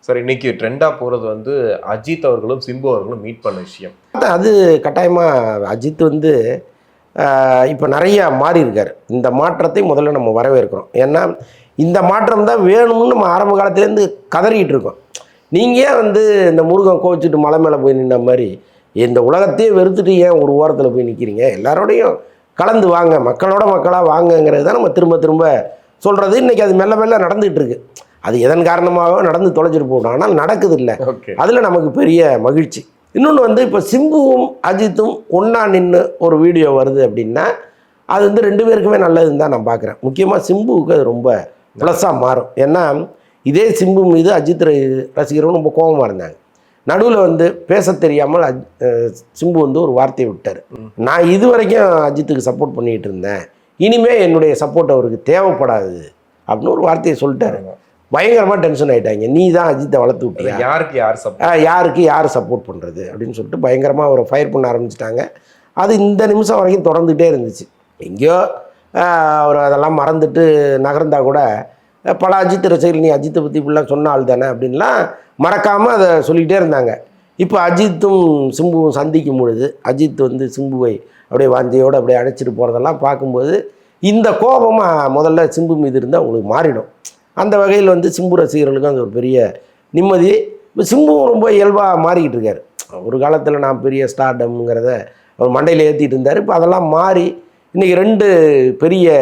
Sir இன்னைக்கு ட்ரெண்டா போறது வந்து அஜித் அவர்களும் சிம்பு அவர்களும் மீட் பண்ண விஷயம். அது கட்டாயமாக அஜித் வந்து இப்போ நிறையா மாறி இருக்கார். இந்த மாற்றத்தை முதல்ல நம்ம வரவேற்கிறோம். ஏன்னா இந்த மாற்றம் தான் வேணும்னு நம்ம ஆரம்ப காலத்துலேருந்து கதறிக்கிட்டு இருக்கோம். நீங்கள் வந்து இந்த முருகன் கோவிச்சுட்டு மலை மேலே போய் நின்ன மாதிரி இந்த உலகத்தையே வெறுத்துட்டு ஏன் ஒரு ஓரத்தில் போய் நிற்கிறீங்க, எல்லாரோடையும் கலந்து வாங்க, மக்களோட மக்களாக வாங்கங்கிறது தான் நம்ம திரும்ப திரும்ப சொல்கிறது. இன்றைக்கி அது மெல்ல மெல்ல நடந்துகிட்டு இருக்கு. அது எதன் காரணமாக நடந்து தொலைச்சிட்டு போகணும், ஆனால் நடக்குது இல்லை. அதில் நமக்கு பெரிய மகிழ்ச்சி. இன்னொன்று வந்து இப்போ சிம்புவும் அஜித்தும் ஒன்றா நின்று ஒரு வீடியோ வருது அப்படின்னா அது வந்து ரெண்டு பேருக்குமே நல்லதுன்னு தான் நான் பார்க்குறேன். முக்கியமாக சிம்புவுக்கு அது ரொம்ப ப்ளஸ்ஸாக மாறும். ஏன்னா இதே சிம்பு மீது அஜித் ரசிகர்களும் ரொம்ப கோபமாக இருந்தாங்க. நடுவில் வந்து பேச தெரியாமல் சிம்பு வந்து ஒரு வார்த்தையை விட்டார். நான் இது வரைக்கும் அஜித்துக்கு சப்போர்ட் பண்ணிகிட்டு இருந்தேன், இனிமேல் என்னுடைய சப்போர்ட் அவருக்கு தேவைப்படாது அப்படின்னு ஒரு வார்த்தையை சொல்லிட்டாரு. பயங்கரமாக டென்ஷன் ஆகிட்டாங்க. நீ தான் அஜித்தை வளர்த்து விட்டியா, யாருக்கு யார் சப்போர்ட் பண்ணுறது அப்படின்னு சொல்லிட்டு பயங்கரமாக அவரை ஃபயர் பண்ண ஆரம்பிச்சிட்டாங்க. அது இந்த நிமிஷம் வரைக்கும் தொடர்ந்துகிட்டே இருந்துச்சு. எங்கேயோ அவர் அதெல்லாம் மறந்துட்டு நகர்ந்தா கூட பல அஜித் ரசிகர்கள் நீ அஜித்தை பற்றி இப்படிலாம் சொன்ன ஆள் தானே அப்படின்லாம் மறக்காமல் அதை சொல்லிக்கிட்டே இருந்தாங்க. இப்போ அஜித்தும் சிம்புவும் சந்திக்கும் பொழுது அஜித் வந்து சிம்புவை அப்படியே வாந்தியோடு அப்படியே அழைச்சிட்டு போகிறதெல்லாம் பார்க்கும்போது இந்த கோபமாக முதல்ல சிம்பு மீது இருந்தால் அவங்களுக்கு மாறிடும். அந்த வகையில் வந்து சிம்பு ரசிகர்களுக்கும் அது ஒரு பெரிய நிம்மதி. இப்போ சிம்புவும் ரொம்ப இயல்பாக மாறிக்கிட்டு இருக்கார். ஒரு காலத்தில் நான் பெரிய ஸ்டார்டம்ங்கிறத அவர் மண்டையில் ஏற்றிட்டு இருந்தார். இப்போ அதெல்லாம் மாறி இன்றைக்கி ரெண்டு பெரிய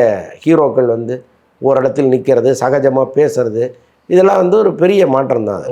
ஹீரோக்கள் வந்து ஒரு இடத்தில் நிற்கிறது, சகஜமாக பேசுறது, இதெல்லாம் வந்து ஒரு பெரிய மாற்றம் தான்.